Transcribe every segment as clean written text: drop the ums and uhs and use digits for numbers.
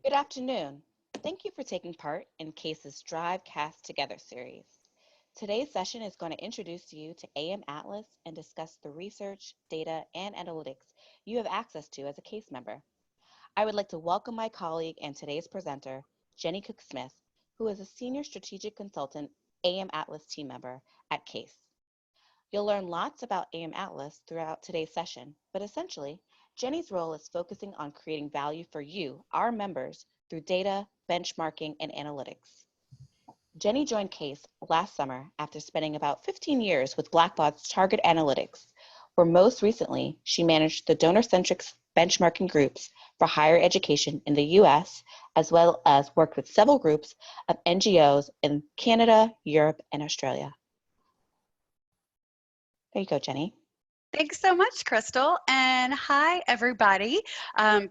Good afternoon. Thank you for taking part in CASE's Drive Cast Together series. Today's session is going to introduce you to AMAtlas and discuss the research, data, and analytics you have access to as a CASE member. I would like to welcome my colleague and today's presenter, Jenny Cook-Smith, who is a Senior Strategic Consultant AMAtlas team member at CASE. You'll learn lots about AMAtlas throughout today's session, but essentially, Jenny's role is focusing on creating value for you, our members, through data, benchmarking, and analytics. Jenny joined CASE last summer after spending about 15 years with Blackbaud's Target Analytics, where most recently she managed the donor-centric benchmarking groups for higher education in the US, as well as worked with several groups of NGOs in Canada, Europe, and Australia. There you go, Jenny. Thanks so much, Crystal, and hi, everybody.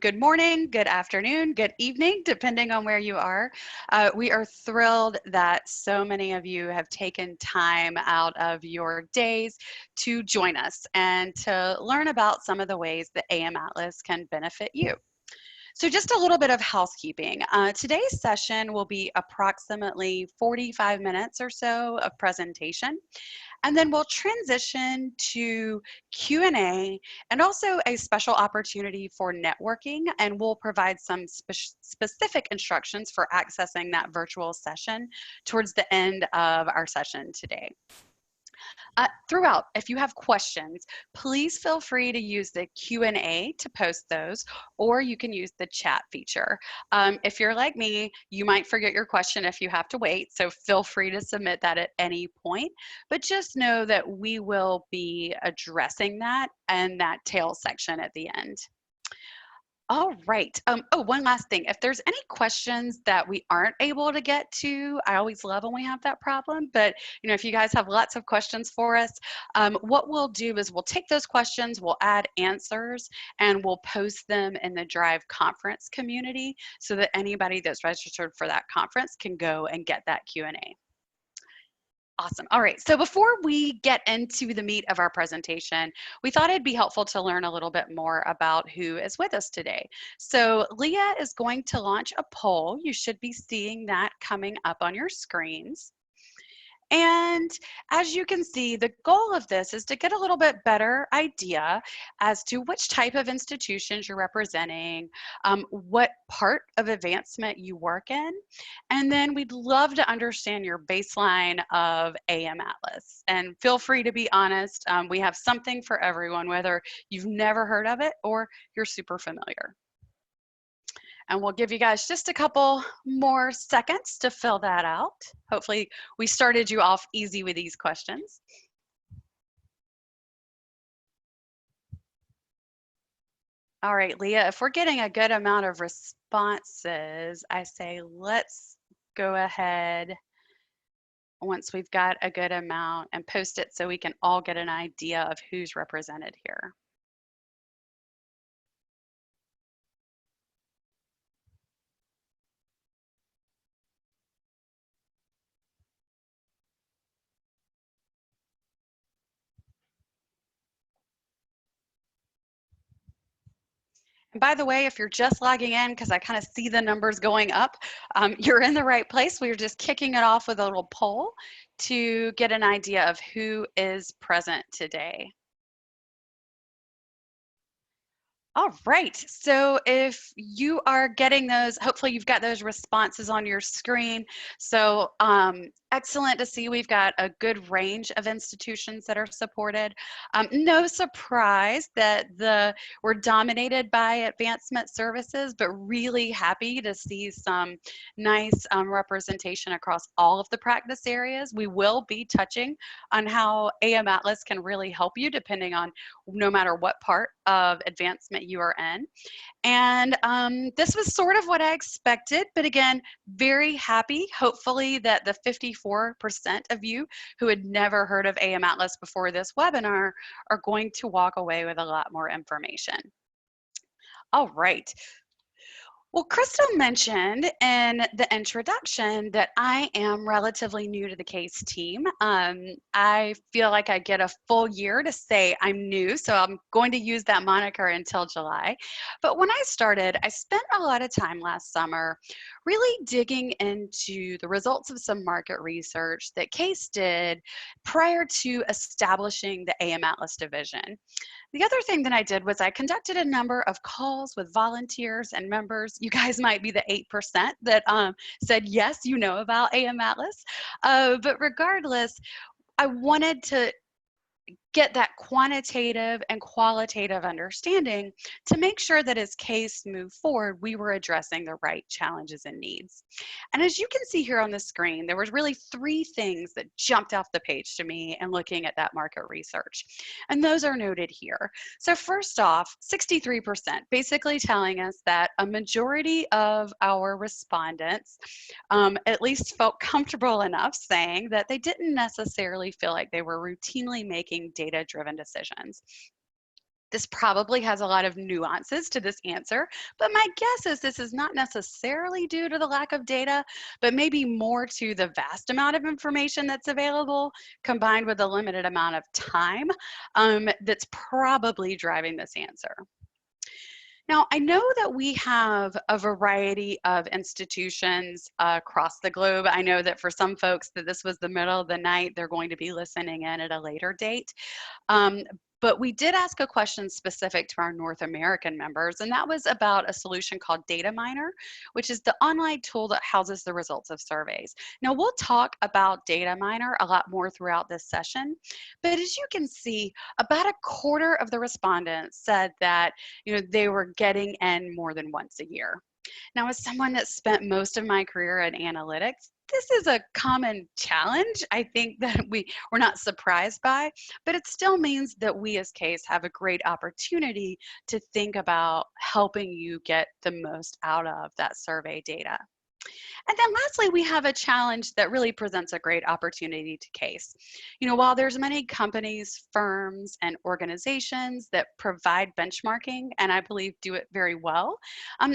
Good morning, good afternoon, good evening, depending on where you are. We are thrilled that so many of you have taken time out of your days to join us and to learn about some of the ways that AMAtlas can benefit you. So just a little bit of housekeeping. Today's session will be approximately 45 minutes or so of presentation. And then we'll transition to Q&A and also a special opportunity for networking, and we'll provide some specific instructions for accessing that virtual session towards the end of our session today. Throughout, if you have questions, please feel free to use the Q&A to post those, or you can use the chat feature. If you're like me, you might forget your question if you have to wait, so feel free to submit that at any point. But just know that we will be addressing that in that tail section at the end. All right. Oh, one last thing. If there's any questions that we aren't able to get to, I always love when we have that problem. But if you guys have lots of questions for us, what we'll do is we'll take those questions, we'll add answers, and we'll post them in the Drive conference community so that anybody that's registered for that conference can go and get that Q&A. Awesome. All right. So before we get into the meat of our presentation, we thought it'd be helpful to learn a little bit more about who is with us today. So Leah is going to launch a poll. You should be seeing that coming up on your screens. And as you can see, the goal of this is to get a little bit better idea as to which type of institutions you're representing, what part of advancement you work in, and then we'd love to understand your baseline of AMAtlas. And feel free to be honest, we have something for everyone, whether you've never heard of it or you're super familiar. And we'll give you guys just a couple more seconds to fill that out. Hopefully we started you off easy with these questions. All right, Leah, if we're getting a good amount of responses, I say let's go ahead once we've got a good amount and post it so we can all get an idea of who's represented here. And by the way, if you're just logging in, because I kind of see the numbers going up, you're in the right place. We're just kicking it off with a little poll to get an idea of who is present today. All right, so if you are getting those, hopefully you've got those responses on your screen. So excellent to see we've got a good range of institutions that are supported. No surprise that we're dominated by advancement services, but really happy to see some nice representation across all of the practice areas. We will be touching on how AMAtlas can really help you depending on no matter what part of advancement you are in. And this was sort of what I expected, but again, very happy, hopefully, that the 54% of you who had never heard of AMAtlas before this webinar are going to walk away with a lot more information. All right. Well, Crystal mentioned in the introduction that I am relatively new to the CASE team. I feel like I get a full year to say I'm new, so I'm going to use that moniker until July. But when I started, I spent a lot of time last summer really digging into the results of some market research that CASE did prior to establishing the AMAtlas division. The other thing that I did was I conducted a number of calls with volunteers and members. You guys might be the 8% that said, yes, you know about AMAtlas. But regardless, I wanted to get that quantitative and qualitative understanding to make sure that as CASE moved forward, we were addressing the right challenges and needs. And as you can see here on the screen, there was really three things that jumped off the page to me in looking at that market research. And those are noted here. So first off, 63%, basically telling us that a majority of our respondents at least felt comfortable enough saying that they didn't necessarily feel like they were routinely making data-driven decisions. This probably has a lot of nuances to this answer, but my guess is this is not necessarily due to the lack of data, but maybe more to the vast amount of information that's available combined with a limited amount of time that's probably driving this answer. Now, I know that we have a variety of institutions across the globe. I know that for some folks that this was the middle of the night, they're going to be listening in at a later date. But we did ask a question specific to our North American members, and that was about a solution called Data Miner, which is the online tool that houses the results of surveys. Now, we'll talk about Data Miner a lot more throughout this session, but as you can see, about a quarter of the respondents said that they were getting in more than once a year. Now, as someone that spent most of my career in analytics, this is a common challenge, I think, that we're not surprised by, but it still means that we as CASE have a great opportunity to think about helping you get the most out of that survey data. And then lastly, we have a challenge that really presents a great opportunity to CASE. While there's many companies, firms, and organizations that provide benchmarking, and I believe do it very well,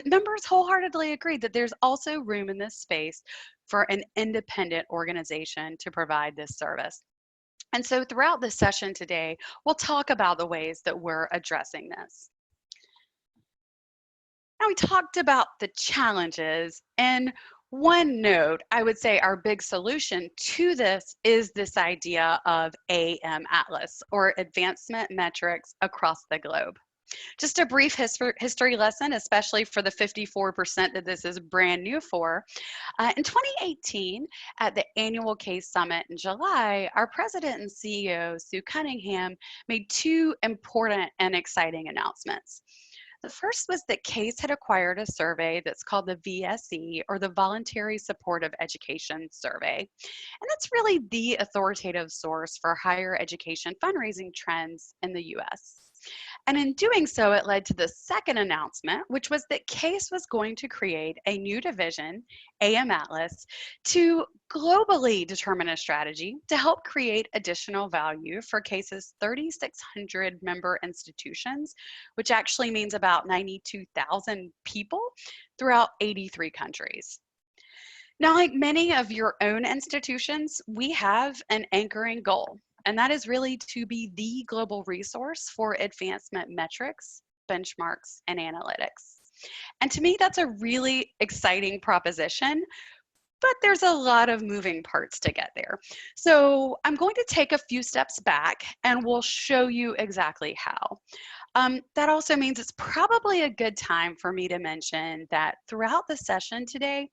members wholeheartedly agree that there's also room in this space for an independent organization to provide this service. And so throughout this session today, we'll talk about the ways that we're addressing this. Now, we talked about the challenges, and one note, I would say our big solution to this is this idea of AMAtlas, or Advancement Metrics Across the Globe. Just a brief history lesson, especially for the 54% that this is brand new for. In 2018, at the annual CASE Summit in July, our president and CEO, Sue Cunningham, made two important and exciting announcements. The first was that CASE had acquired a survey that's called the VSE, or the Voluntary Supportive Education Survey. And that's really the authoritative source for higher education fundraising trends in the US. And in doing so, it led to the second announcement, which was that CASE was going to create a new division, AMAtlas, to globally determine a strategy to help create additional value for CASE's 3,600 member institutions, which actually means about 92,000 people throughout 83 countries. Now, like many of your own institutions, we have an anchoring goal, and that is really to be the global resource for advancement metrics, benchmarks, and analytics. And to me, that's a really exciting proposition, but there's a lot of moving parts to get there. So I'm going to take a few steps back and we'll show you exactly how. That also means it's probably a good time for me to mention that throughout the session today,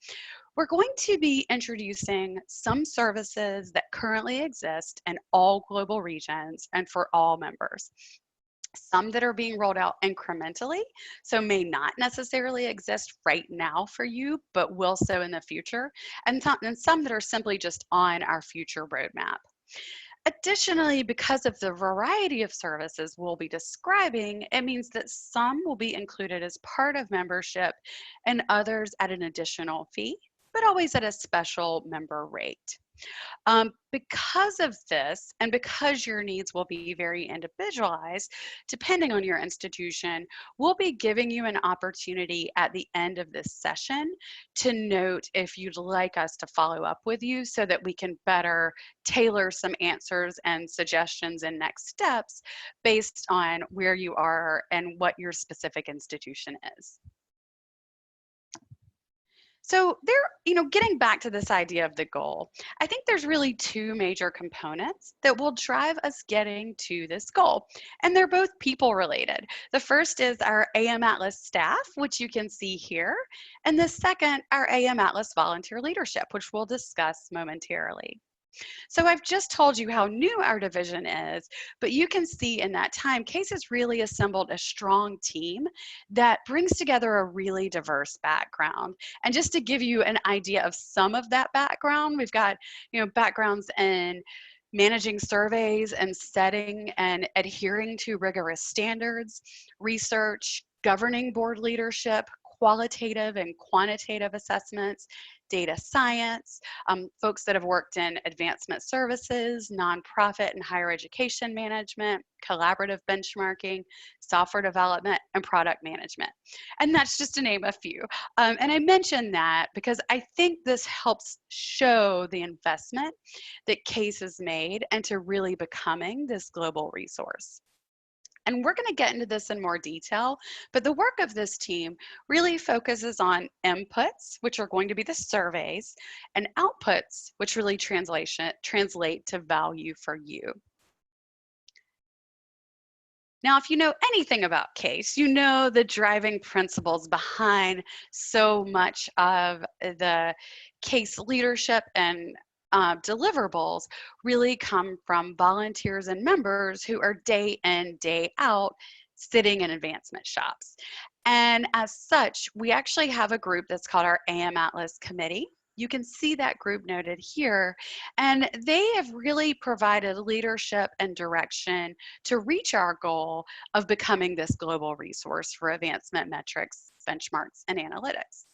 we're going to be introducing some services that currently exist in all global regions and for all members. Some that are being rolled out incrementally, so may not necessarily exist right now for you, but will so in the future, and some that are simply just on our future roadmap. Additionally, because of the variety of services we'll be describing, it means that some will be included as part of membership and others at an additional fee, but always at a special member rate. Because of this, and because your needs will be very individualized, depending on your institution, we'll be giving you an opportunity at the end of this session to note if you'd like us to follow up with you so that we can better tailor some answers and suggestions and next steps based on where you are and what your specific institution is. So getting back to this idea of the goal, I think there's really two major components that will drive us getting to this goal, and they're both people related. The first is our AMAtlas staff, which you can see here, and the second, our AMAtlas volunteer leadership, which we'll discuss momentarily. So I've just told you how new our division is, but you can see in that time, CASE has really assembled a strong team that brings together a really diverse background. And just to give you an idea of some of that background, we've got, backgrounds in managing surveys and setting and adhering to rigorous standards, research, governing board leadership, qualitative and quantitative assessments, data science, folks that have worked in advancement services, nonprofit and higher education management, collaborative benchmarking, software development, and product management. And that's just to name a few. And I mention that because I think this helps show the investment that CASE has made into really becoming this global resource. And we're going to get into this in more detail, but the work of this team really focuses on inputs, which are going to be the surveys, and outputs, which really translate to value for you. Now, if you know anything about CASE, you know the driving principles behind so much of the CASE leadership and deliverables really come from volunteers and members who are day in, day out sitting in advancement shops. And as such, we actually have a group that's called our AMAtlas Committee. You can see that group noted here, and they have really provided leadership and direction to reach our goal of becoming this global resource for advancement metrics, benchmarks, and analytics.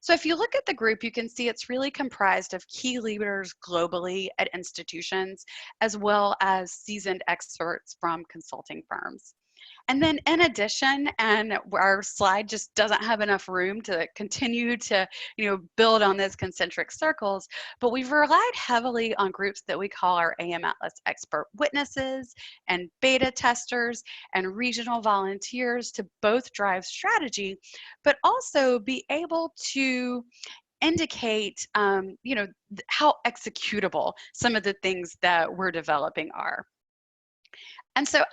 So if you look at the group, you can see it's really comprised of key leaders globally at institutions, as well as seasoned experts from consulting firms. And then in addition, and our slide just doesn't have enough room to continue to build on those concentric circles, but we've relied heavily on groups that we call our AMAtlas expert witnesses and beta testers and regional volunteers to both drive strategy, but also be able to indicate how executable some of the things that we're developing are. And so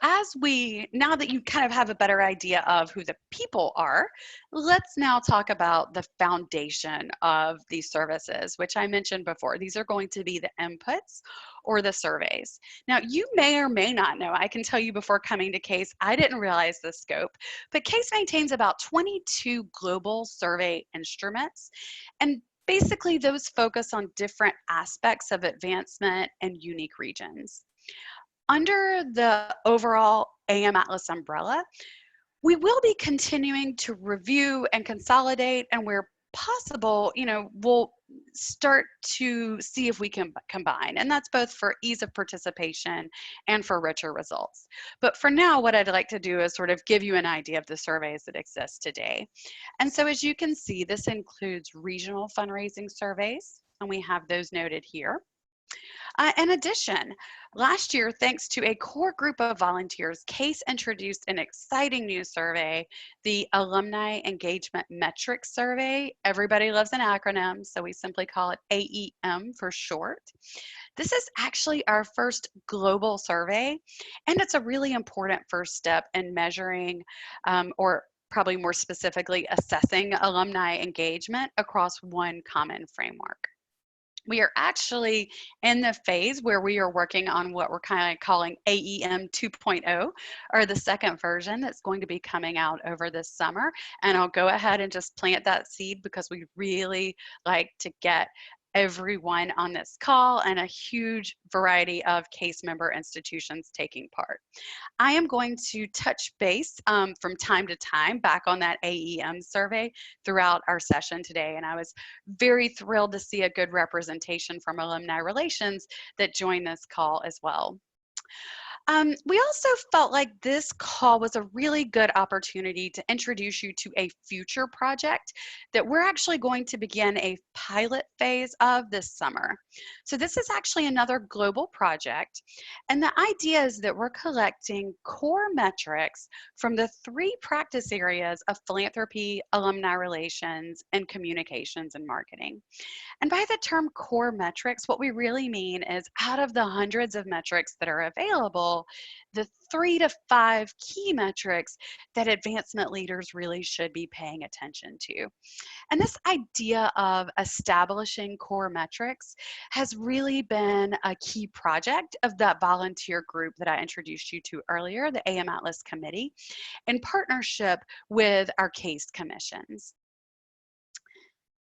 now that you kind of have a better idea of who the people are, let's now talk about the foundation of these services, which I mentioned before. These are going to be the inputs or the surveys. Now, you may or may not know, I can tell you before coming to CASE, I didn't realize the scope, but CASE maintains about 22 global survey instruments. And basically, those focus on different aspects of advancement and unique regions. Under the overall AMAtlas umbrella, we will be continuing to review and consolidate, and where possible, we'll start to see if we can combine, and that's both for ease of participation and for richer results. But for now, what I'd like to do is sort of give you an idea of the surveys that exist today. And so as you can see, this includes regional fundraising surveys, and we have those noted here. In addition, last year, thanks to a core group of volunteers, CASE introduced an exciting new survey, the Alumni Engagement Metrics Survey. Everybody loves an acronym, so we simply call it AEM for short. This is actually our first global survey, and it's a really important first step in measuring or probably more specifically assessing alumni engagement across one common framework. We are actually in the phase where we are working on what we're kind of calling AEM 2.0, or the second version that's going to be coming out over this summer. And I'll go ahead and just plant that seed because we really like to get everyone on this call and a huge variety of case member institutions taking part. I am going to touch base from time to time back on that AEM survey throughout our session today. And I was very thrilled to see a good representation from alumni relations that joined this call as well. We also felt like this call was a really good opportunity to introduce you to a future project that we're actually going to begin a pilot phase of this summer. So this is actually another global project. And the idea is that we're collecting core metrics from the 3 practice areas of philanthropy, alumni relations, and communications and marketing. And by the term core metrics, what we really mean is out of the hundreds of metrics that are available, the 3 to 5 key metrics that advancement leaders really should be paying attention to. And this idea of establishing core metrics has really been a key project of that volunteer group that I introduced you to earlier, the AMAtlas Committee, in partnership with our case commissions.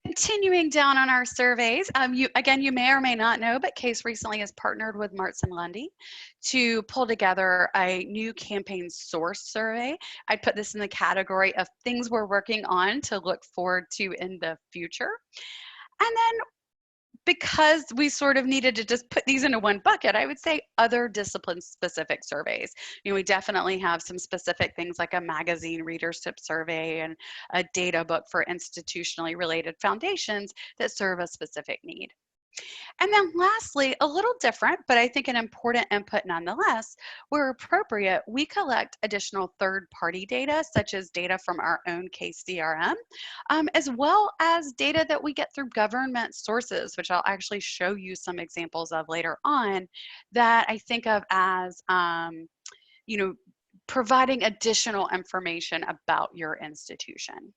Continuing down on our surveys, you may or may not know, but CASE recently has partnered with Martz and Lundy to pull together a new campaign source survey. I'd put this in the category of things we're working on to look forward to in the future. And then because we sort of needed to just put these into one bucket, I would say other discipline specific surveys. We definitely have some specific things like a magazine readership survey and a data book for institutionally related foundations that serve a specific need. And then lastly, a little different, but I think an important input nonetheless, where appropriate, we collect additional third-party data, such as data from our own case CRM, as well as data that we get through government sources, which I'll actually show you some examples of later on, that I think of as, providing additional information about your institution.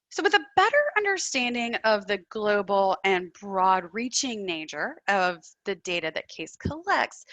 So with a better understanding of the global and broad-reaching nature of the data that CASE collects,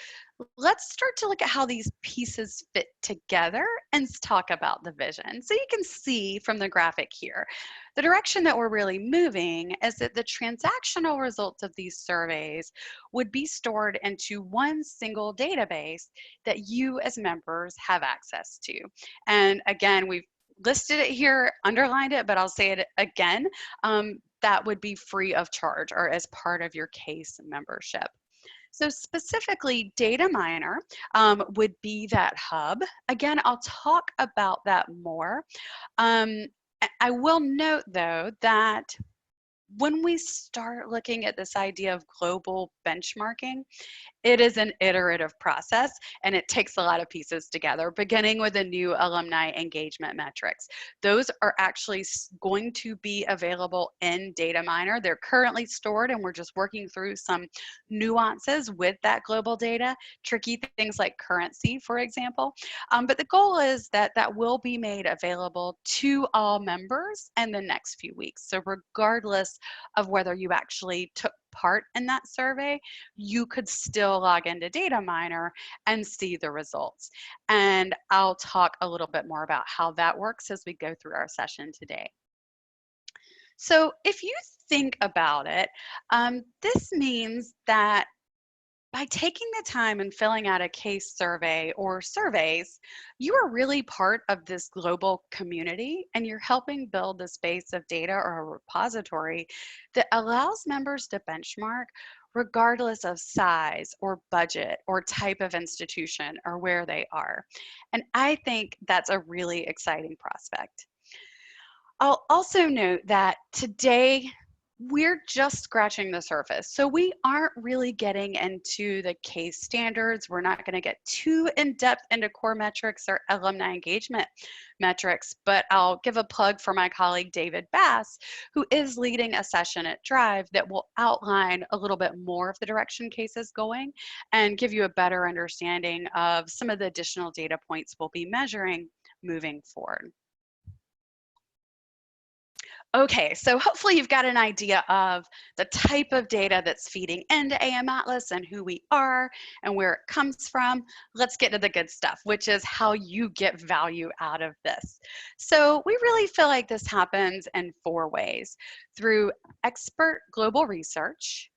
let's start to look at how these pieces fit together and talk about the vision. So you can see from the graphic here, the direction that we're really moving is that the transactional results of these surveys would be stored into one single database that you as members have access to. And again, we've listed it here, underlined it, but I'll say it again, that would be free of charge or as part of your CASE membership. So specifically, Data Miner would be that hub. Again, I'll talk about that more. I will note, though, that when we start looking at this idea of global benchmarking, it is an iterative process and it takes a lot of pieces together, beginning with the new alumni engagement metrics. Those are actually going to be available in Data Miner. They're currently stored and we're just working through some nuances with that global data, tricky things like currency, for example. But the goal is that that will be made available to all members in the next few weeks. So regardless of whether you actually took part in that survey, you could still log into Data Miner and see the results. And I'll talk a little bit more about how that works as we go through our session today. So if you think about it, this means that by taking the time and filling out a case survey or surveys, you are really part of this global community and you're helping build this base of data or a repository that allows members to benchmark regardless of size or budget or type of institution or where they are. And I think that's a really exciting prospect. I'll also note that today, we're just scratching the surface. So we aren't really getting into the case standards. We're not going to get too in-depth into core metrics or alumni engagement metrics, but I'll give a plug for my colleague David Bass, who is leading a session at Drive that will outline a little bit more of the direction CASE is going and give you a better understanding of some of the additional data points we'll be measuring moving forward. Okay, so hopefully you've got an idea of the type of data that's feeding into AMAtlas and who we are and where it comes from. Let's get to the good stuff, which is how you get value out of this. So we really feel like this happens in 4 ways: through expert global research,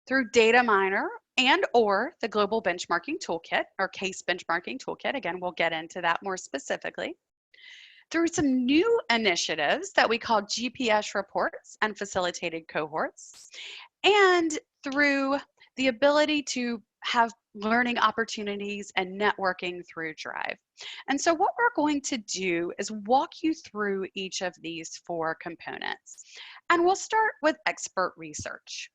through data miner and or the global benchmarking toolkit or case benchmarking toolkit. Again, we'll get into that more specifically, through some new initiatives that we call GPS reports and facilitated cohorts, and through the ability to have learning opportunities and networking through Drive. And so what we're going to do is walk you through each of these 4 components. And we'll start with expert research.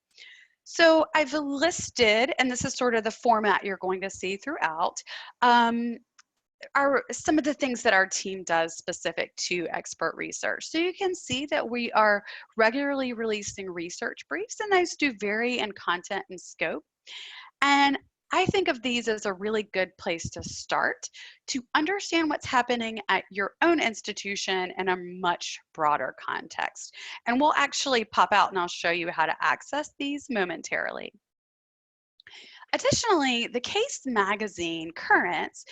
So I've listed, and this is sort of the format you're going to see throughout, are some of the things that our team does specific to expert research. So you can see that we are regularly releasing research briefs, and those do vary in content and scope. And I think of these as a really good place to start to understand what's happening at your own institution in a much broader context. And we'll actually pop out and I'll show you how to access these momentarily. Additionally, the Case magazine, Currents,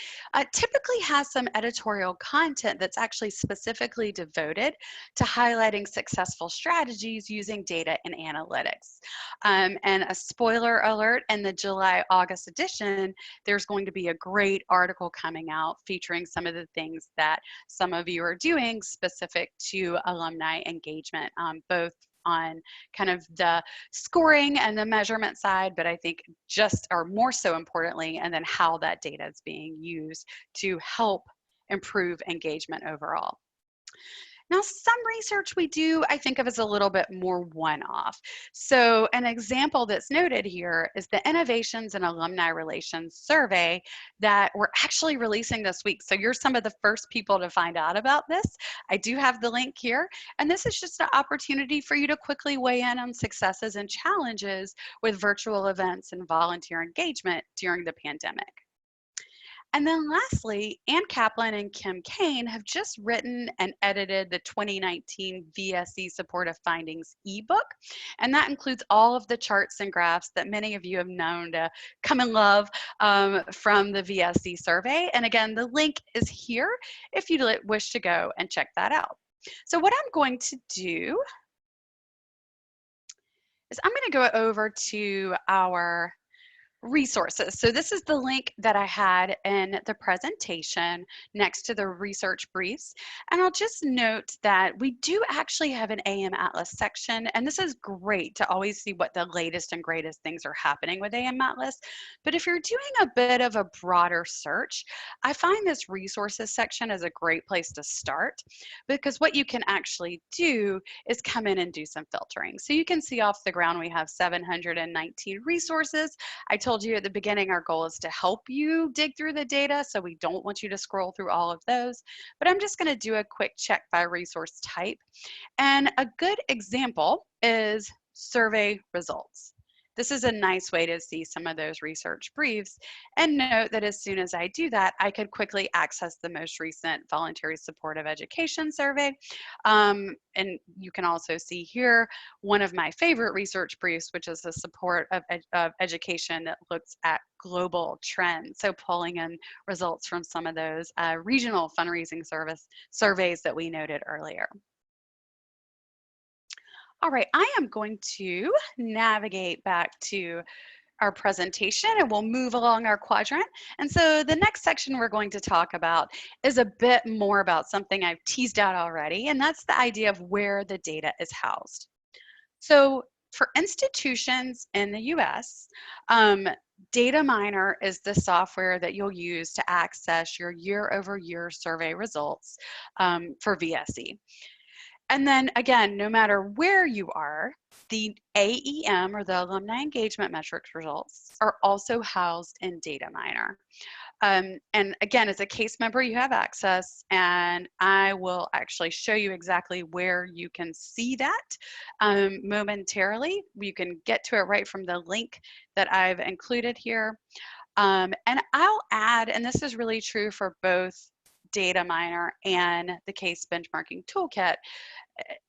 typically has some editorial content that's actually specifically devoted to highlighting successful strategies using data and analytics. And a spoiler alert, in the July-August edition, there's going to be a great article coming out featuring some of the things that some of you are doing specific to alumni engagement, both on kind of the scoring and the measurement side, but I think just or more so importantly, and then how that data is being used to help improve engagement overall. Now, some research we do, I think of as a little bit more one-off. So an example that's noted here is the Innovations in Alumni Relations survey that we're actually releasing this week. So you're some of the first people to find out about this. I do have the link here. And this is just an opportunity for you to quickly weigh in on successes and challenges with virtual events and volunteer engagement during the pandemic. And then lastly, Ann Kaplan and Kim Kane have just written and edited the 2019 VSE Supportive Findings ebook. And that includes all of the charts and graphs that many of you have known to come and love from the VSE survey. And again, the link is here if you wish to go and check that out. So what I'm going to do is I'm going to go over to our resources. So this is the link that I had in the presentation next to the research briefs. And I'll just note that we do actually have an AMAtlas section, and this is great to always see what the latest and greatest things are happening with AMAtlas. But if you're doing a bit of a broader search, I find this resources section is a great place to start, because what you can actually do is come in and do some filtering. So you can see off the ground we have 719 resources. I told you at the beginning, our goal is to help you dig through the data, so we don't want you to scroll through all of those. But I'm just going to do a quick check by resource type. And a good example is survey results. This is a nice way to see some of those research briefs, and note that as soon as I do that, I could quickly access the most recent voluntary supportive education survey. And you can also see here one of my favorite research briefs, which is the support of education that looks at global trends. So pulling in results from some of those regional fundraising surveys that we noted earlier. All right, I am going to navigate back to our presentation and we'll move along our quadrant. And so the next section we're going to talk about is a bit more about something I've teased out already, and that's the idea of where the data is housed. So for institutions in the US, Data Miner is the software that you'll use to access your year-over-year survey results for VSE. And then again, no matter where you are, the AEM, or the Alumni Engagement Metrics results, are also housed in Data Miner. And again, as a case member, you have access, and I will actually show you exactly where you can see that momentarily. You can get to it right from the link that I've included here. And I'll add, and this is really true for both Data Miner and the Case Benchmarking Toolkit,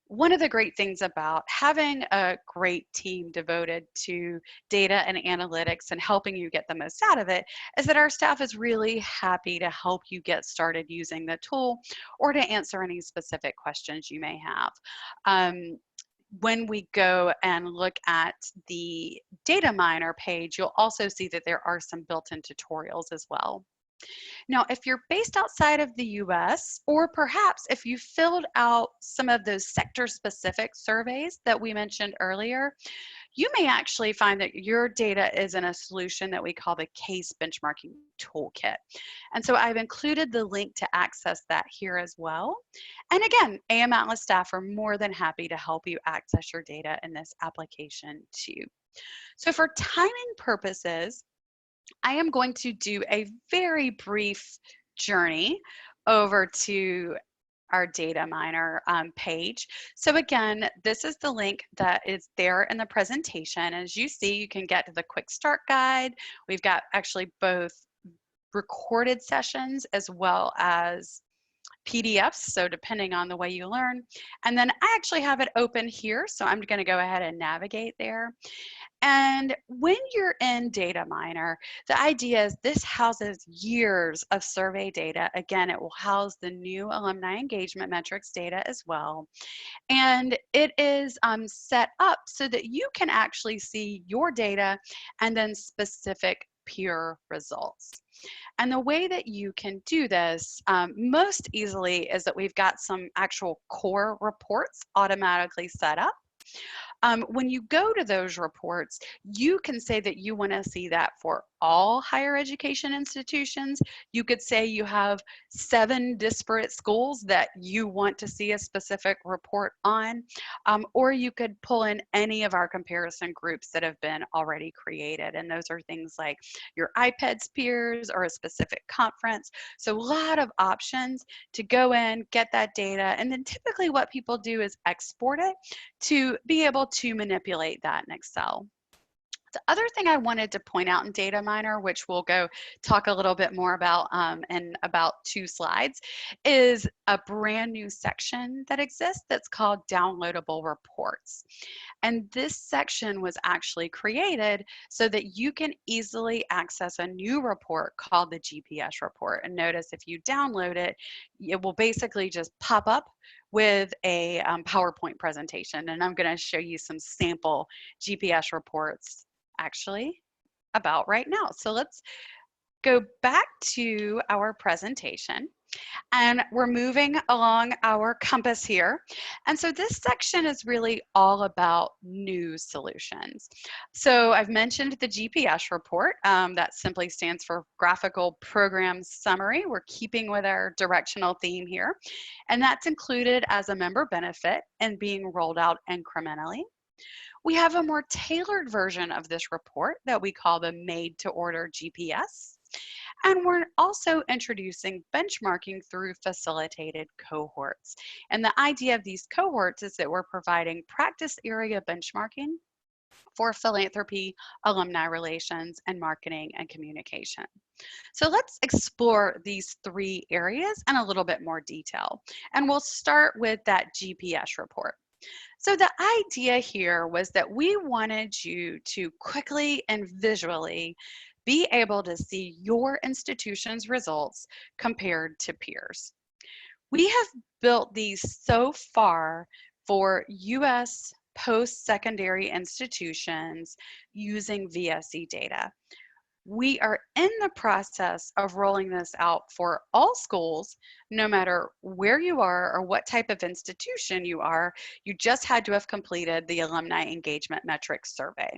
one of the great things about having a great team devoted to data and analytics and helping you get the most out of it is that our staff is really happy to help you get started using the tool or to answer any specific questions you may have. When we go and look at the data miner page, you'll also see that there are some built-in tutorials as well. Now, if you're based outside of the US, or perhaps if you filled out some of those sector-specific surveys that we mentioned earlier, you may actually find that your data is in a solution that we call the Case Benchmarking Toolkit. And so I've included the link to access that here as well. And again, AMAtlas staff are more than happy to help you access your data in this application too. So for timing purposes, I am going to do a very brief journey over to our data miner page. So again, this is the link that is there in the presentation. As you see, you can get to the quick start guide. We've got actually both recorded sessions as well as PDFs, so depending on the way you learn. And then I actually have it open here, so I'm going to go ahead and navigate there. And when you're in Data Miner, the idea is this houses years of survey data. Again, it will house the new alumni engagement metrics data as well. And it is set up so that you can actually see your data and then specific peer results. And the way that you can do this most easily is that we've got some actual core reports automatically set up. When you go to those reports, you can say that you want to see that for all higher education institutions. You could say you have 7 disparate schools that you want to see a specific report on, or you could pull in any of our comparison groups that have been already created. And those are things like your AMAtlas Peers or a specific conference. So a lot of options to go in, get that data, and then typically what people do is export it to be able to manipulate that in Excel. The other thing I wanted to point out in Data Miner, which we'll go talk a little bit more about in about 2 slides, is a brand new section that exists that's called Downloadable Reports. And this section was actually created so that you can easily access a new report called the GPS report. And notice if you download it, it will basically just pop up with a PowerPoint presentation. And I'm going to show you some sample GPS reports actually about right now. So let's go back to our presentation. And we're moving along our compass here. And so this section is really all about new solutions. So I've mentioned the GPS report. That simply stands for Graphical Program Summary. We're keeping with our directional theme here. And that's included as a member benefit and being rolled out incrementally. We have a more tailored version of this report that we call the Made to Order GPS. And we're also introducing benchmarking through facilitated cohorts. And the idea of these cohorts is that we're providing practice area benchmarking for philanthropy, alumni relations, and marketing and communication. So let's explore these 3 areas in a little bit more detail. And we'll start with that GPS report. So the idea here was that we wanted you to quickly and visually be able to see your institution's results compared to peers. We have built these so far for US post-secondary institutions using VSE data. We are in the process of rolling this out for all schools, no matter where you are or what type of institution you are. You just had to have completed the Alumni Engagement Metrics survey.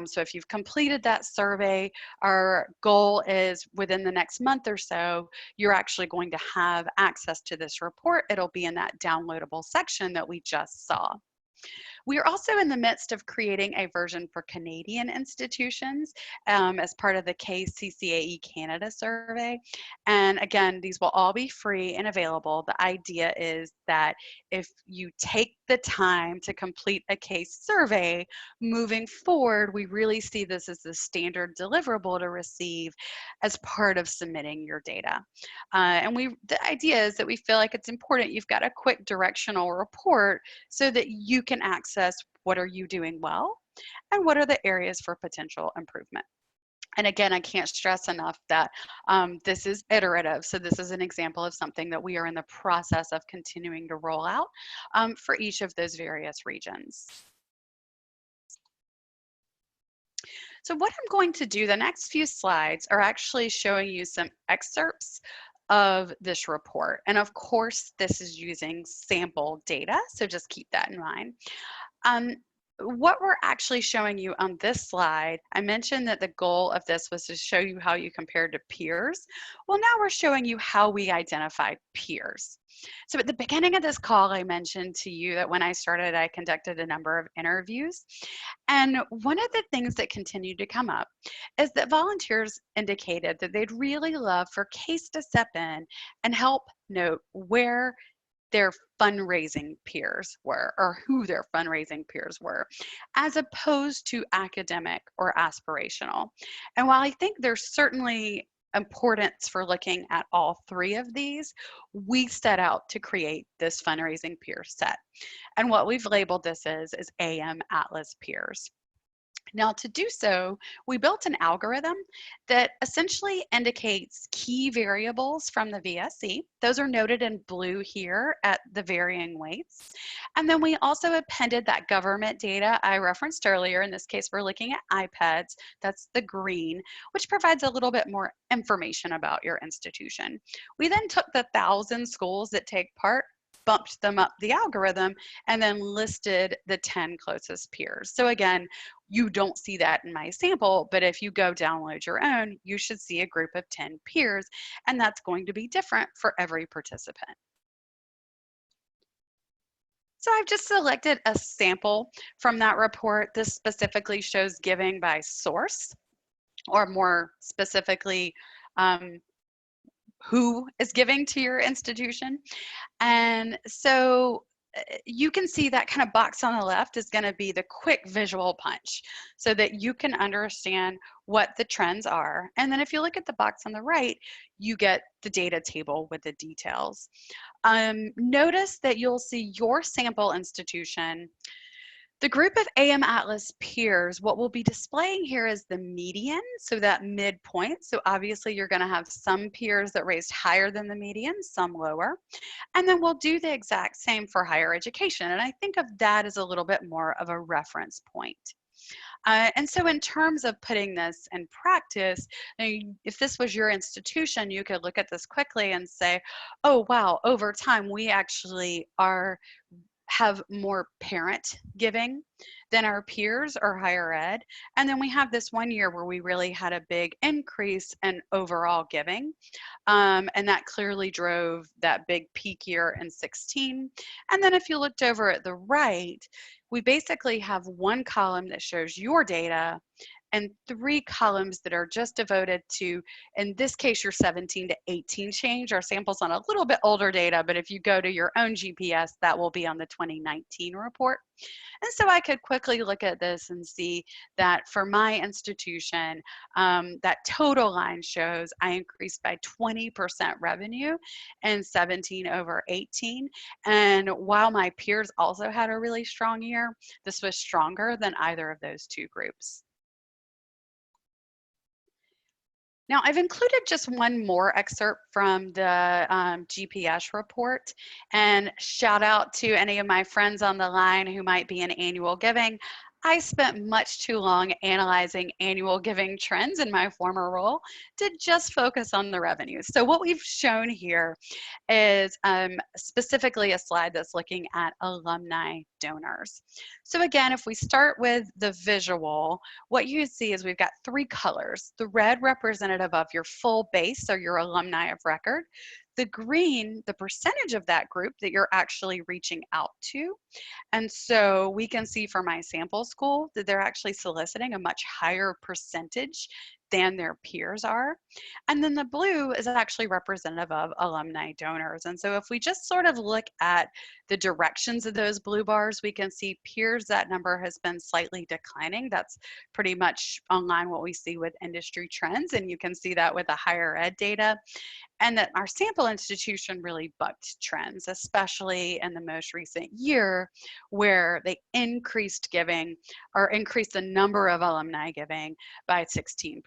So if you've completed that survey, our goal is within the next month or so, you're actually going to have access to this report. It'll be in that downloadable section that we just saw. We are also in the midst of creating a version for Canadian institutions as part of the KCCAE Canada survey. And again, these will all be free and available. The idea is that if you take the time to complete a case survey, moving forward, we really see this as the standard deliverable to receive as part of submitting your data. The idea is that we feel like it's important you've got a quick directional report so that you can access what are you doing well and what are the areas for potential improvement. And again, I can't stress enough that this is iterative. So this is an example of something that we are in the process of continuing to roll out for each of those various regions. So what I'm going to do, the next few slides are actually showing you some excerpts of this report. And of course, this is using sample data, so just keep that in mind. What we're actually showing you on this slide, I mentioned that the goal of this was to show you how you compare to peers. Well, now we're showing you how we identify peers. So at the beginning of this call, I mentioned to you that when I started, I conducted a number of interviews. And one of the things that continued to come up is that volunteers indicated that they'd really love for CASE to step in and help note where their fundraising peers were, or who their fundraising peers were, as opposed to academic or aspirational. And while I think there's certainly importance for looking at all three of these, we set out to create this fundraising peer set. And what we've labeled this is AMAtlas Peers. Now, to do so, we built an algorithm that essentially indicates key variables from the VSE. Those are noted in blue here at the varying weights. And then we also appended that government data I referenced earlier. In this case, we're looking at iPads. That's the green, which provides a little bit more information about your institution. We then took the 1,000 schools that take part, bumped them up the algorithm, and then listed the 10 closest peers. So again, you don't see that in my sample, but if you go download your own, you should see a group of 10 peers, and that's going to be different for every participant. So I've just selected a sample from that report. This specifically shows giving by source, or more specifically, who is giving to your institution. And so you can see that kind of box on the left is going to be the quick visual punch so that you can understand what the trends are. And then if you look at the box on the right, you get the data table with the details. Notice that you'll see your sample institution. The group of AMAtlas peers, what we'll be displaying here is the median, so that midpoint. So obviously you're going to have some peers that raised higher than the median, some lower. And then we'll do the exact same for higher education. And I think of that as a little bit more of a reference point. And so in terms of putting this in practice, if this was your institution, you could look at this quickly and say, oh, wow, over time, we actually have more parent giving than our peers or higher ed. And then we have this one year where we really had a big increase in overall giving. And that clearly drove that big peak year in 16. And then if you looked over at the right, we basically have one column that shows your data and 3 columns that are just devoted to, in this case, your 17 to 18 change. Our sample's on a little bit older data, but if you go to your own GPS, that will be on the 2019 report. And so I could quickly look at this and see that for my institution, that total line shows I increased by 20% revenue in 17 over 18. And while my peers also had a really strong year, this was stronger than either of those two groups. Now, I've included just one more excerpt from the GPS report, and shout out to any of my friends on the line who might be in annual giving. I spent much too long analyzing annual giving trends in my former role to just focus on the revenues. So what we've shown here is specifically a slide that's looking at alumni donors. So again, if we start with the visual, what you see is we've got 3 colors. The red representative of your full base, or your alumni of record. the green, the percentage of that group that you're actually reaching out to. And so we can see for my sample school that they're actually soliciting a much higher percentage than their peers are. And then the blue is actually representative of alumni donors. And so if we just sort of look at the directions of those blue bars, we can see peers, that number has been slightly declining. That's pretty much online what we see with industry trends. And you can see that with the higher ed data. And that our sample institution really bucked trends, especially in the most recent year, where they increased giving or increased the number of alumni giving by 16%.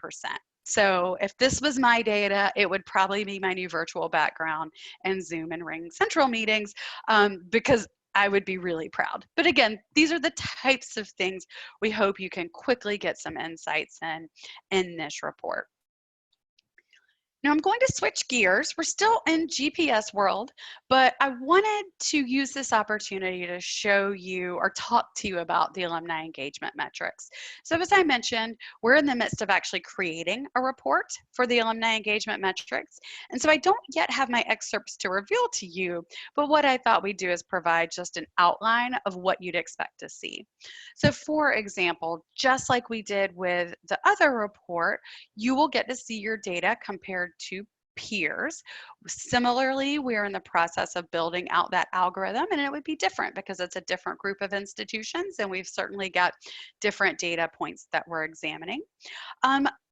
So if this was my data, it would probably be my new virtual background and Zoom and Ring Central meetings, because I would be really proud. But again, these are the types of things we hope you can quickly get some insights in this report. Now I'm going to switch gears. We're still in GPS world, but I wanted to use this opportunity to show you or talk to you about the alumni engagement metrics. So as I mentioned, we're in the midst of actually creating a report for the alumni engagement metrics. And so I don't yet have my excerpts to reveal to you, but what I thought we'd do is provide just an outline of what you'd expect to see. So for example, just like we did with the other report, you will get to see your data compared to peers. Similarly, we're in the process of building out that algorithm, and it would be different because it's a different group of institutions, and we've certainly got different data points that we're examining.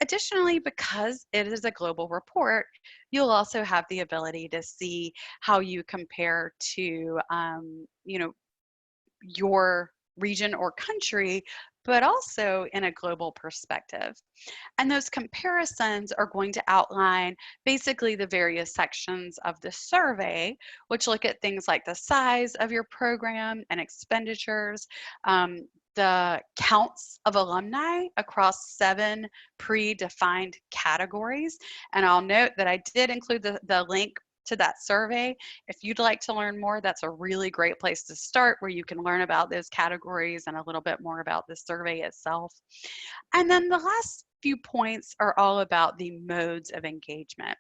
Additionally, because it is a global report, you'll also have the ability to see how you compare to, your region or country, but also in a global perspective. And those comparisons are going to outline basically the various sections of the survey, which look at things like the size of your program and expenditures, the counts of alumni across 7 predefined categories. And I'll note that I did include the link to that survey. If you'd like to learn more, that's a really great place to start, where you can learn about those categories and a little bit more about the survey itself. And then the last few points are all about the modes of engagement.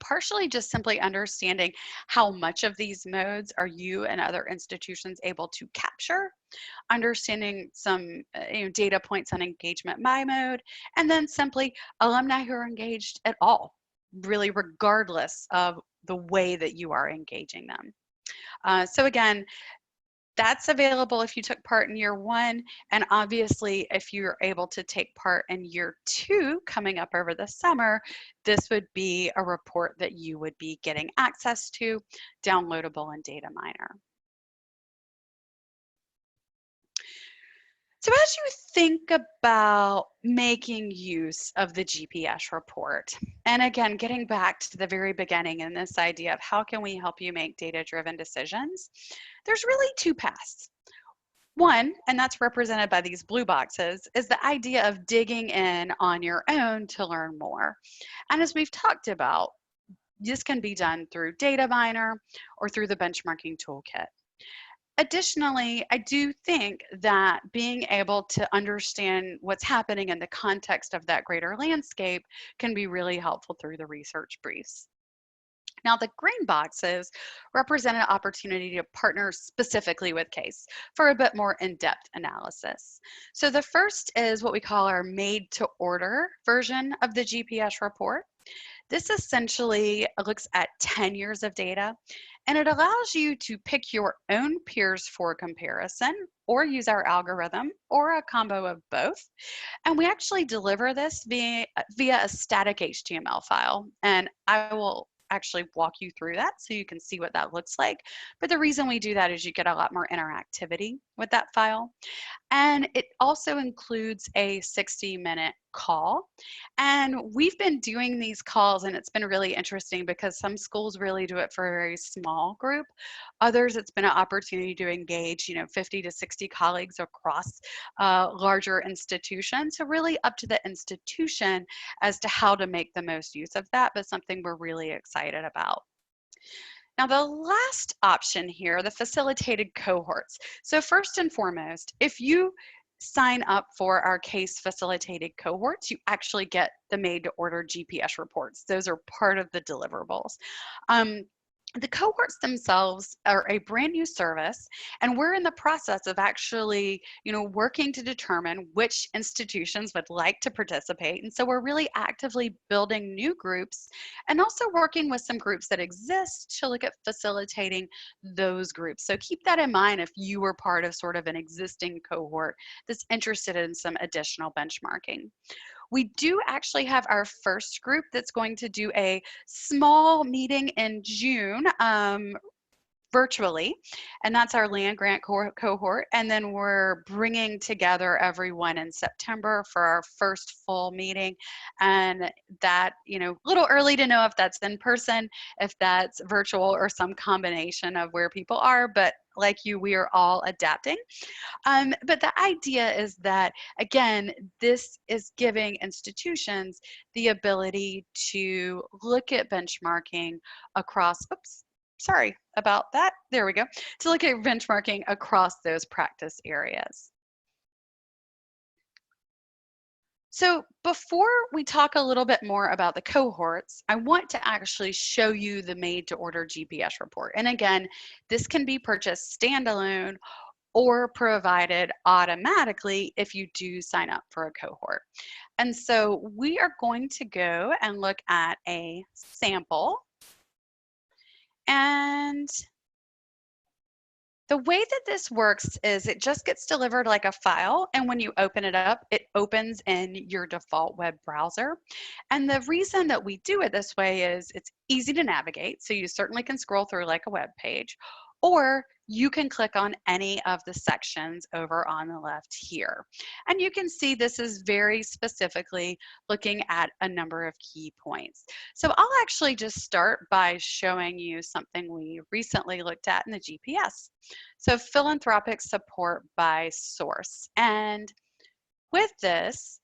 Partially just simply understanding how much of these modes are you and other institutions able to capture, understanding some data points on engagement by mode, and then simply alumni who are engaged at all, really regardless of the way that you are engaging them. So again, that's available if you took part in year 1, and obviously if you're able to take part in year 2 coming up over the summer, this would be a report that you would be getting access to, downloadable in Data Miner. So as you think about making use of the GPS report, and again, getting back to the very beginning and this idea of how can we help you make data-driven decisions, there's really 2 paths. One, and that's represented by these blue boxes, is the idea of digging in on your own to learn more. And as we've talked about, this can be done through Data Miner or through the benchmarking toolkit. Additionally, I do think that being able to understand what's happening in the context of that greater landscape can be really helpful through the research briefs. Now, the green boxes represent an opportunity to partner specifically with CASE for a bit more in-depth analysis. So the first is what we call our made-to-order version of the GPS report. This essentially looks at 10 years of data, and it allows you to pick your own peers for comparison or use our algorithm or a combo of both. And we actually deliver this via a static HTML file, and I will actually walk you through that so you can see what that looks like. But the reason we do that is you get a lot more interactivity with that file. And it also includes a 60-minute call. And we've been doing these calls, and it's been really interesting because some schools really do it for a very small group. Others, it's been an opportunity to engage, 50 to 60 colleagues across larger institutions. So really up to the institution as to how to make the most use of that, but something we're really excited about. Now, the last option here, the facilitated cohorts. So first and foremost, if you sign up for our case facilitated cohorts, you actually get the made to order GPS reports. Those are part of the deliverables. The cohorts themselves are a brand new service, and we're in the process of actually, working to determine which institutions would like to participate. And so we're really actively building new groups and also working with some groups that exist to look at facilitating those groups. So keep that in mind if you were part of sort of an existing cohort that's interested in some additional benchmarking. We do actually have our first group that's going to do a small meeting in June, virtually, and that's our land grant cohort. And then we're bringing together everyone in September for our first full meeting. And that, a little early to know if that's in person, if that's virtual, or some combination of where people are, but like you, we are all adapting. But the idea is that, again, this is giving institutions the ability to look at benchmarking across, oops, sorry about that. There we go. To look at benchmarking across those practice areas. So before we talk a little bit more about the cohorts, I want to actually show you the made to order GPS report. And again, this can be purchased standalone or provided automatically if you do sign up for a cohort. And so we are going to go and look at a sample. And the way that this works is it just gets delivered like a file, and when you open it up, it opens in your default web browser. And the reason that we do it this way is it's easy to navigate, so you certainly can scroll through like a web page, or you can click on any of the sections over on the left here. And you can see this is very specifically looking at a number of key points. So I'll actually just start by showing you something we recently looked at in the GPS. So philanthropic support by source. And with this,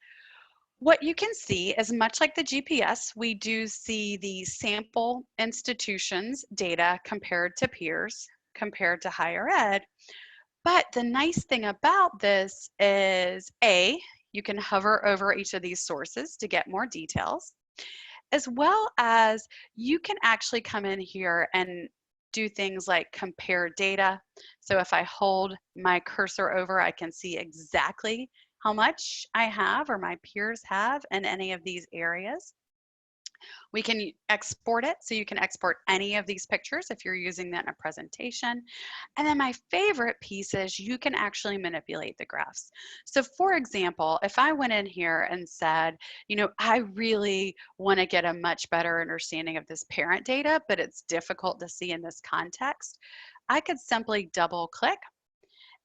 what you can see is much like the GPS, we do see the sample institutions data compared to peers, compared to higher ed. But the nice thing about this is you can hover over each of these sources to get more details, as well as you can actually come in here and do things like compare data. So if I hold my cursor over, I can see exactly how much I have or my peers have in any of these areas. We can export it, so you can export any of these pictures if you're using that in a presentation. And then my favorite piece is you can actually manipulate the graphs. So for example, if I went in here and said, I really want to get a much better understanding of this parent data, but it's difficult to see in this context, I could simply double click.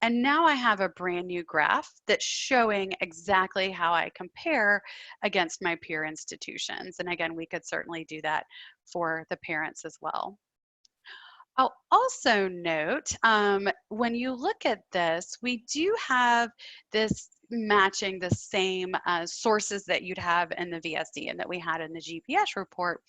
And now I have a brand new graph that's showing exactly how I compare against my peer institutions. And again, we could certainly do that for the parents as well. I'll also note, when you look at this, we do have this matching the same sources that you'd have in the VSD and that we had in the GPS report.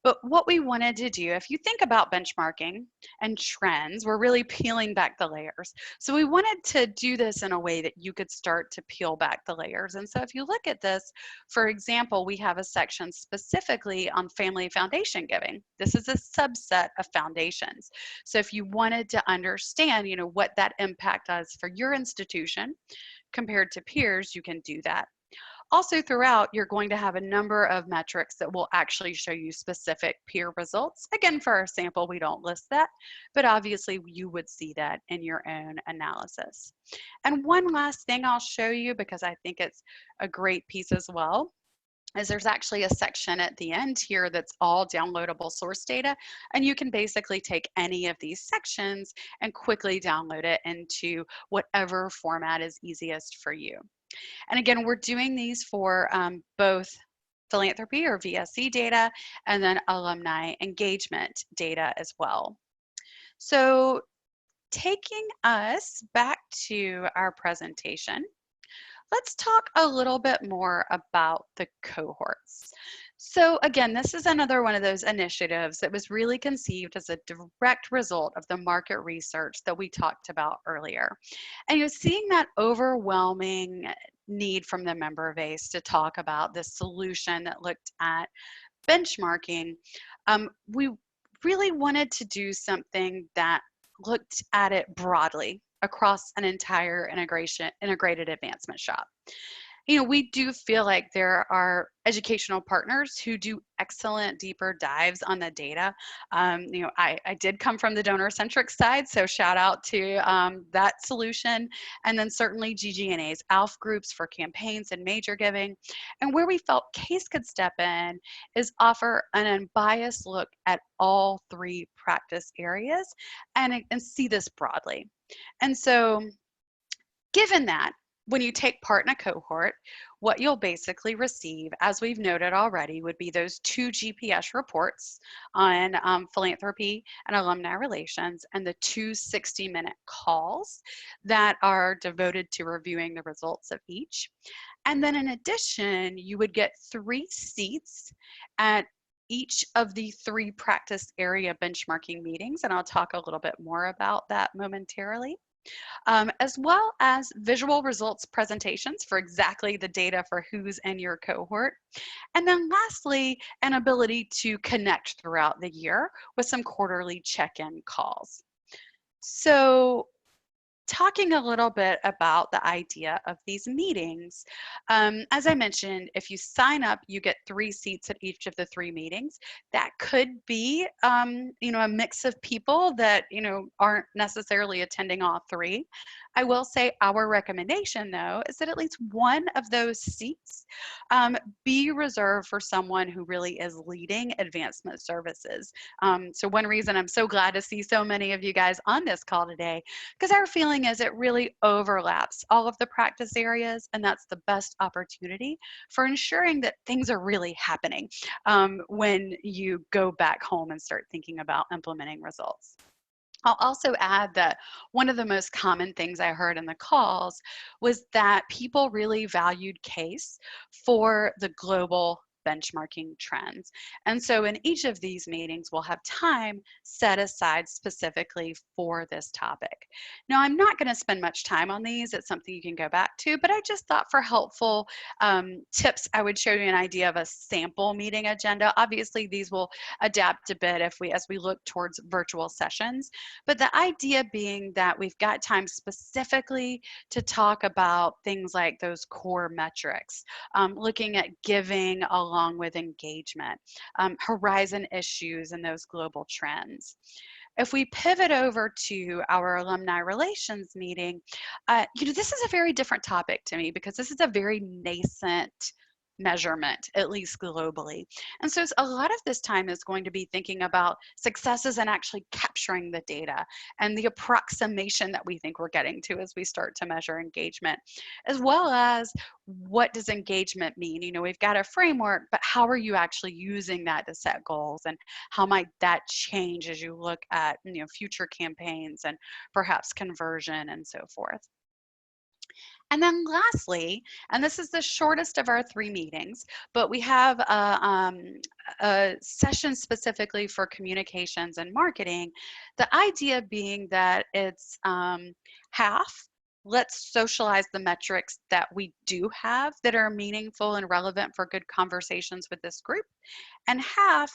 But what we wanted to do, if you think about benchmarking and trends, we're really peeling back the layers. So we wanted to do this in a way that you could start to peel back the layers. And so if you look at this, for example, we have a section specifically on family foundation giving. This is a subset of foundations. So if you wanted to understand, what that impact does for your institution compared to peers, you can do that. Also throughout, you're going to have a number of metrics that will actually show you specific peer results. Again, for our sample, we don't list that, but obviously you would see that in your own analysis. And one last thing I'll show you, because I think it's a great piece as well, is there's actually a section at the end here that's all downloadable source data, and you can basically take any of these sections and quickly download it into whatever format is easiest for you. And again, we're doing these for both philanthropy or VSC data and then alumni engagement data as well. So taking us back to our presentation, let's talk a little bit more about the cohorts. So again, this is another one of those initiatives that was really conceived as a direct result of the market research that we talked about earlier. And you're seeing that overwhelming need from the member base to talk about this solution that looked at benchmarking. We really wanted to do something that looked at it broadly across an entire integrated advancement shop. We do feel like there are educational partners who do excellent deeper dives on the data. I did come from the donor-centric side, so shout out to that solution. And then certainly GG&A's ALF groups for campaigns and major giving. And where we felt CASE could step in is offer an unbiased look at all three practice areas and see this broadly. And so given that, when you take part in a cohort, what you'll basically receive, as we've noted already, would be those 2 GPS reports on philanthropy and alumni relations and the 2 60-minute calls that are devoted to reviewing the results of each. And then in addition, you would get 3 seats at each of the 3 practice area benchmarking meetings, and I'll talk a little bit more about that momentarily. As well as visual results presentations for exactly the data for who's in your cohort. And then lastly, an ability to connect throughout the year with some quarterly check-in calls. So talking a little bit about the idea of these meetings. As I mentioned, if you sign up, you get 3 seats at each of the 3 meetings. That could be, a mix of people that, aren't necessarily attending all 3. I will say our recommendation, though, is that at least one of those seats be reserved for someone who really is leading advancement services. So one reason I'm so glad to see so many of you guys on this call today, because our feeling is it really overlaps all of the practice areas, and that's the best opportunity for ensuring that things are really happening when you go back home and start thinking about implementing results. I'll also add that one of the most common things I heard in the calls was that people really valued CASE for the global benchmarking trends. And so in each of these meetings, we'll have time set aside specifically for this topic. Now, I'm not going to spend much time on these. It's something you can go back to, but I just thought for helpful tips, I would show you an idea of a sample meeting agenda. Obviously, these will adapt a bit as we look towards virtual sessions. But the idea being that we've got time specifically to talk about things like those core metrics, looking at giving along with engagement, horizon issues and those global trends. If we pivot over to our alumni relations meeting, this is a very different topic to me because this is a very nascent measurement, at least globally. And so a lot of this time is going to be thinking about successes and actually capturing the data and the approximation that we think we're getting to as we start to measure engagement, as well as what does engagement mean? We've got a framework, but how are you actually using that to set goals, and how might that change as you look at future campaigns and perhaps conversion and so forth. And then lastly, and this is the shortest of our 3 meetings, but we have a session specifically for communications and marketing. The idea being that it's half, let's socialize the metrics that we do have that are meaningful and relevant for good conversations with this group, and half,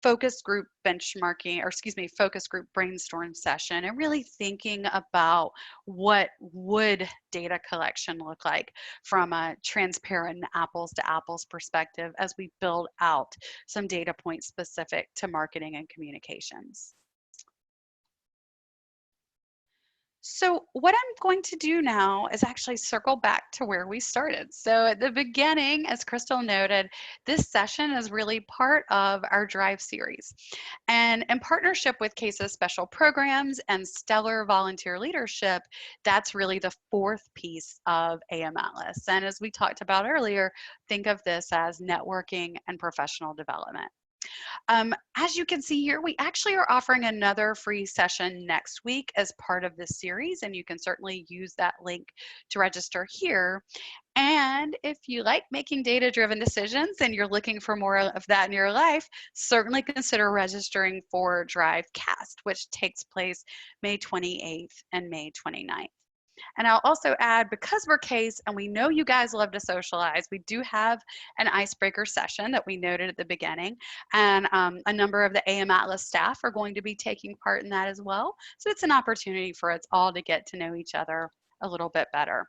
focus group benchmarking, or excuse me, focus group brainstorm session, and really thinking about what would data collection look like from a transparent apples to apples perspective as we build out some data points specific to marketing and communications. So what I'm going to do now is actually circle back to where we started. So at the beginning, as Crystal noted, this session is really part of our Drive series. And in partnership with CASE's special programs and stellar volunteer leadership, that's really the 4th piece of AMAtlas. And as we talked about earlier, think of this as networking and professional development. As you can see here, we actually are offering another free session next week as part of this series, and you can certainly use that link to register here. And if you like making data-driven decisions and you're looking for more of that in your life, certainly consider registering for DriveCast, which takes place May 28th and May 29th. And I'll also add, because we're CASE and we know you guys love to socialize, we do have an icebreaker session that we noted at the beginning. And a number of the AMAtlas staff are going to be taking part in that as well. So it's an opportunity for us all to get to know each other a little bit better.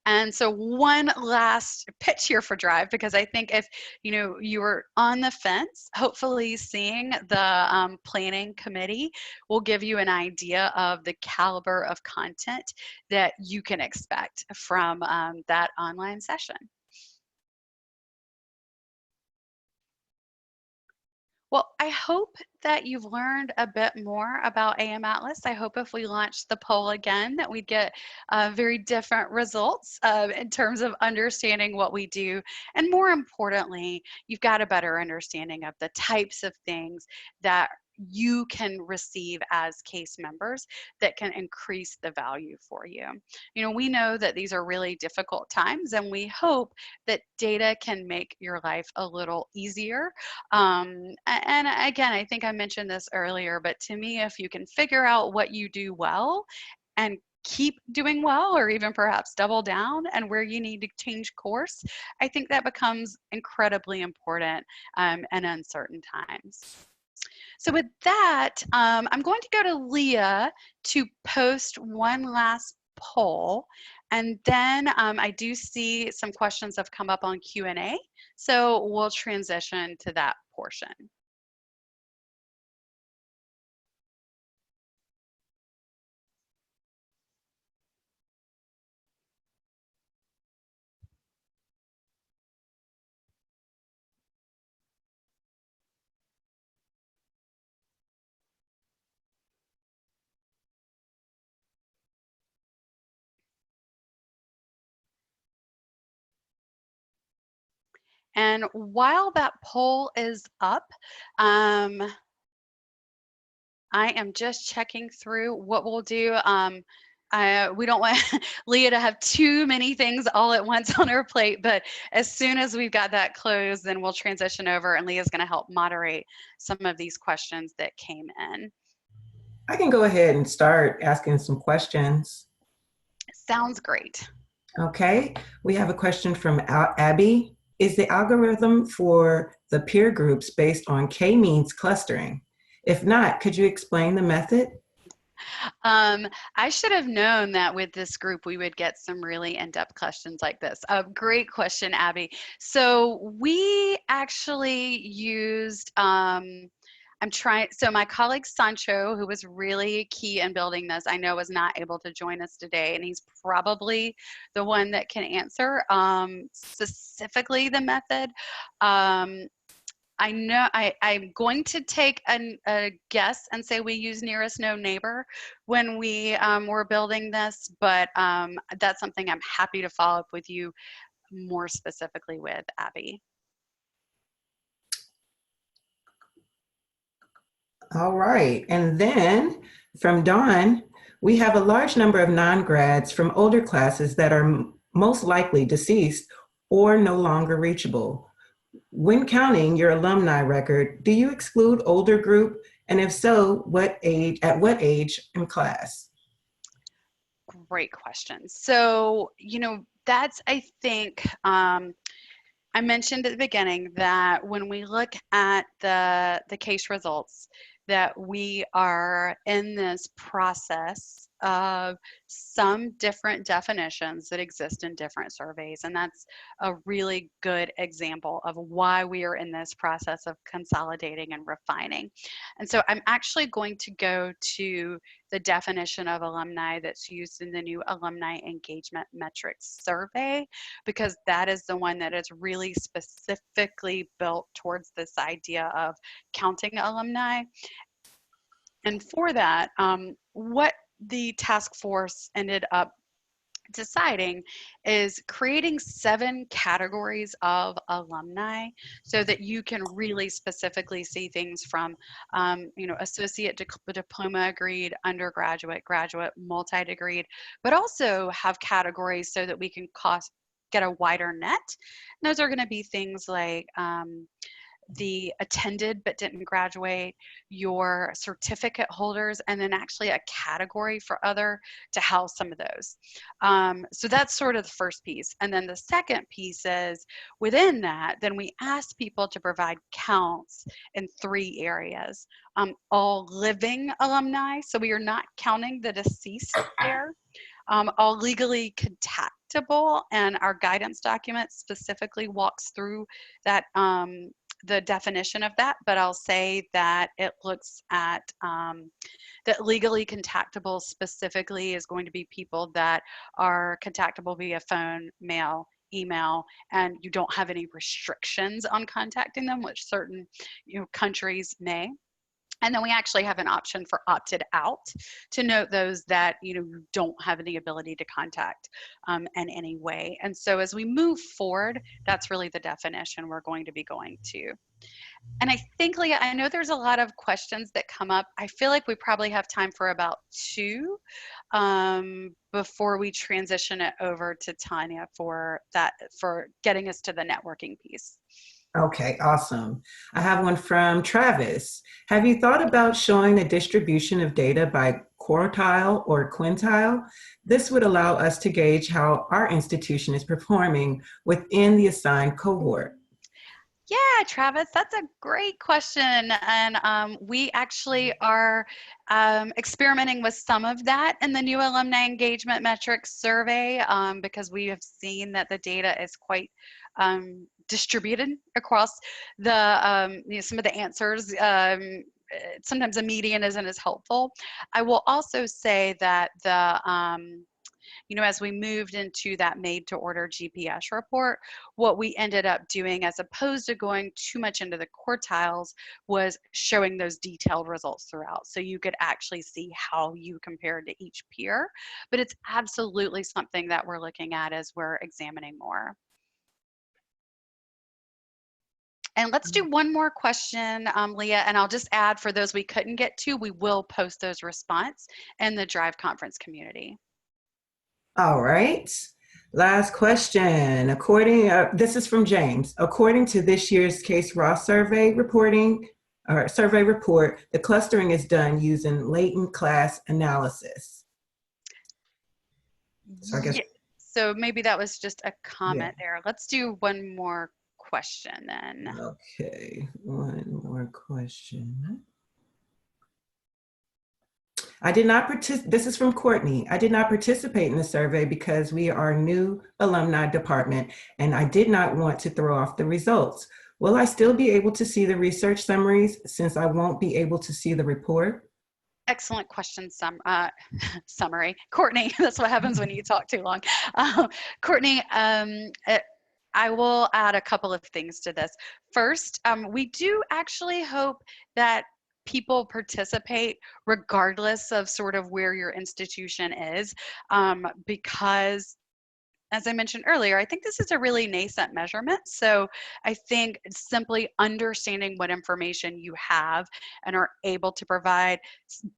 And so one last pitch here for Drive, because I think if you were on the fence, hopefully seeing the planning committee will give you an idea of the caliber of content that you can expect from that online session. Well, I hope that you've learned a bit more about AMAtlas. I hope if we launched the poll again that we'd get very different results in terms of understanding what we do. And more importantly, you've got a better understanding of the types of things that you can receive as CASE members that can increase the value for you. We know that these are really difficult times, and we hope that data can make your life a little easier. And again, I think I mentioned this earlier, but to me, if you can figure out what you do well and keep doing well, or even perhaps double down, and where you need to change course, I think that becomes incredibly important in uncertain times. So with that, I'm going to go to Leah to post one last poll. And then I do see some questions have come up on Q&A. So we'll transition to that portion. And while that poll is up, I am just checking through what we'll do. We don't want Leah to have too many things all at once on her plate, but as soon as we've got that closed, then we'll transition over, and Leah's going to help moderate some of these questions that came in. I can go ahead and start asking some questions. Sounds great. Okay, we have a question from Abby. Is the algorithm for the peer groups based on k-means clustering? If not, could you explain the method? I should have known that with this group we would get some really in-depth questions like this. Great question, Abby. So we actually used, so my colleague Sancho, who was really key in building this, I know was not able to join us today, and he's probably the one that can answer specifically the method. I know I'm going to take a guess and say we use nearest known neighbor when we were building this, but that's something I'm happy to follow up with you more specifically with, Abby. All right, and then from Dawn, we have a large number of non-grads from older classes that are most likely deceased or no longer reachable. When counting your alumni record, do you exclude older group? And if so, what age, at what age in class? Great question. So, that's, I think, I mentioned at the beginning that when we look at the CASE results, that we are in this process of some different definitions that exist in different surveys. And that's a really good example of why we are in this process of consolidating and refining. And so I'm actually going to go to the definition of alumni that's used in the new Alumni Engagement Metrics survey, because that is the one that is really specifically built towards this idea of counting alumni. And for that, what the task force ended up deciding is creating 7 categories of alumni so that you can really specifically see things from, associate, diploma agreed, undergraduate, graduate, multi-degreed, but also have categories so that we can get a wider net. And those are going to be things like the attended but didn't graduate, your certificate holders, and then actually a category for other to house some of those. So that's sort of the first piece. And then the second piece is within that, then we ask people to provide counts in 3 areas. All living alumni, so we are not counting the deceased there. All legally contactable, and our guidance document specifically walks through that, the definition of that, but I'll say that it looks at that legally contactable specifically is going to be people that are contactable via phone, mail, email, and you don't have any restrictions on contacting them, which certain countries may. And then we actually have an option for opted out to note those that you don't have any ability to contact in any way. And so as we move forward, that's really the definition we're going to be going to. And I think, Leah, I know there's a lot of questions that come up. I feel like we probably have time for about 2 before we transition it over to Tanya for getting us to the networking piece. Okay, awesome. I have one from Travis. Have you thought about showing the distribution of data by quartile or quintile? This would allow us to gauge how our institution is performing within the assigned cohort. Yeah, Travis, that's a great question. And we actually are experimenting with some of that in the new alumni engagement metrics survey because we have seen that the data is quite distributed across the some of the answers. Sometimes a median isn't as helpful. I will also say that the as we moved into that made to order GPS report, what we ended up doing, as opposed to going too much into the quartiles, was showing those detailed results throughout. So you could actually see how you compared to each peer. But it's absolutely something that we're looking at as we're examining more. And let's do one more question, Leah, and I'll just add, for those we couldn't get to, we will post those response in the Drive conference community. All right. Last question. This is from James. According to this year's Case Ross survey report, the clustering is done using latent class analysis. So I guess. Yeah. So maybe that was just a comment there. Let's do one more question then. Okay, one more question. I did not participate. This is from Courtney. I did not participate in the survey because we are a new alumni department and I did not want to throw off the results. Will I still be able to see the research summaries since I won't be able to see the report? Excellent question, summary. Courtney, that's what happens when you talk too long. Courtney, I will add a couple of things to this. First, we do actually hope that people participate regardless of sort of where your institution is, because, as I mentioned earlier, I think this is a really nascent measurement. So I think simply understanding what information you have and are able to provide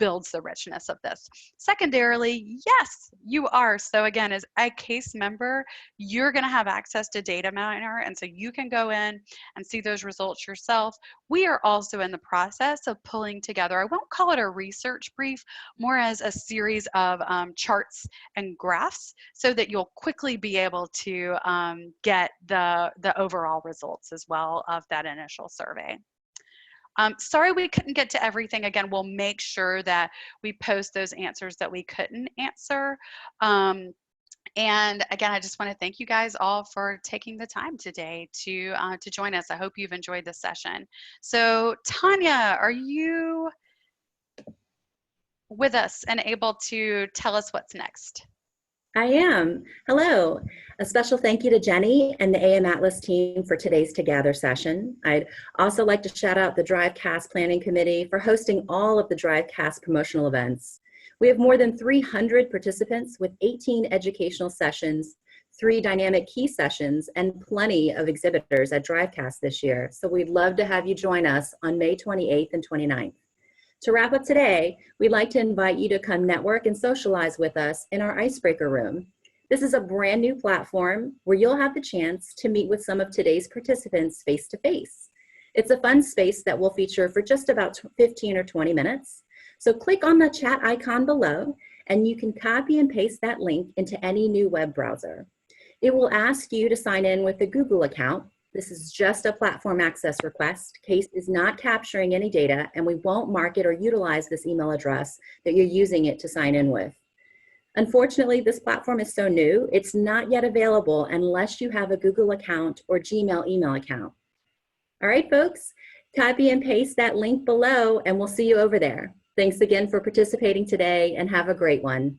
builds the richness of this. Secondarily, yes, you are. So again, as a case member, you're going to have access to Data Miner, and so you can go in and see those results yourself. We are also in the process of pulling together, I won't call it a research brief, more as a series of charts and graphs so that you'll quickly be able to get the overall results as well of that initial survey. Sorry we couldn't get to everything. Again, we'll make sure that we post those answers that we couldn't answer. And again, I just want to thank you guys all for taking the time today to join us. I hope you've enjoyed this session. So Tanya, are you with us and able to tell us what's next? I am. Hello. A special thank you to Jenny and the AMAtlas team for today's ToGather session. I'd also like to shout out the DriveCast Planning Committee for hosting all of the DriveCast promotional events. We have more than 300 participants with 18 educational sessions, 3 dynamic key sessions, and plenty of exhibitors at DriveCast this year. So we'd love to have you join us on May 28th and 29th. To wrap up today, we'd like to invite you to come network and socialize with us in our Icebreaker Room. This is a brand new platform where you'll have the chance to meet with some of today's participants face-to-face. It's a fun space that will feature for just about 15 or 20 minutes. So click on the chat icon below and you can copy and paste that link into any new web browser. It will ask you to sign in with a Google account. This is just a platform access request. CASE is not capturing any data, and we won't market or utilize this email address that you're using it to sign in with. Unfortunately, this platform is so new, it's not yet available unless you have a Google account or Gmail email account. All right, folks, copy and paste that link below, and we'll see you over there. Thanks again for participating today, and have a great one.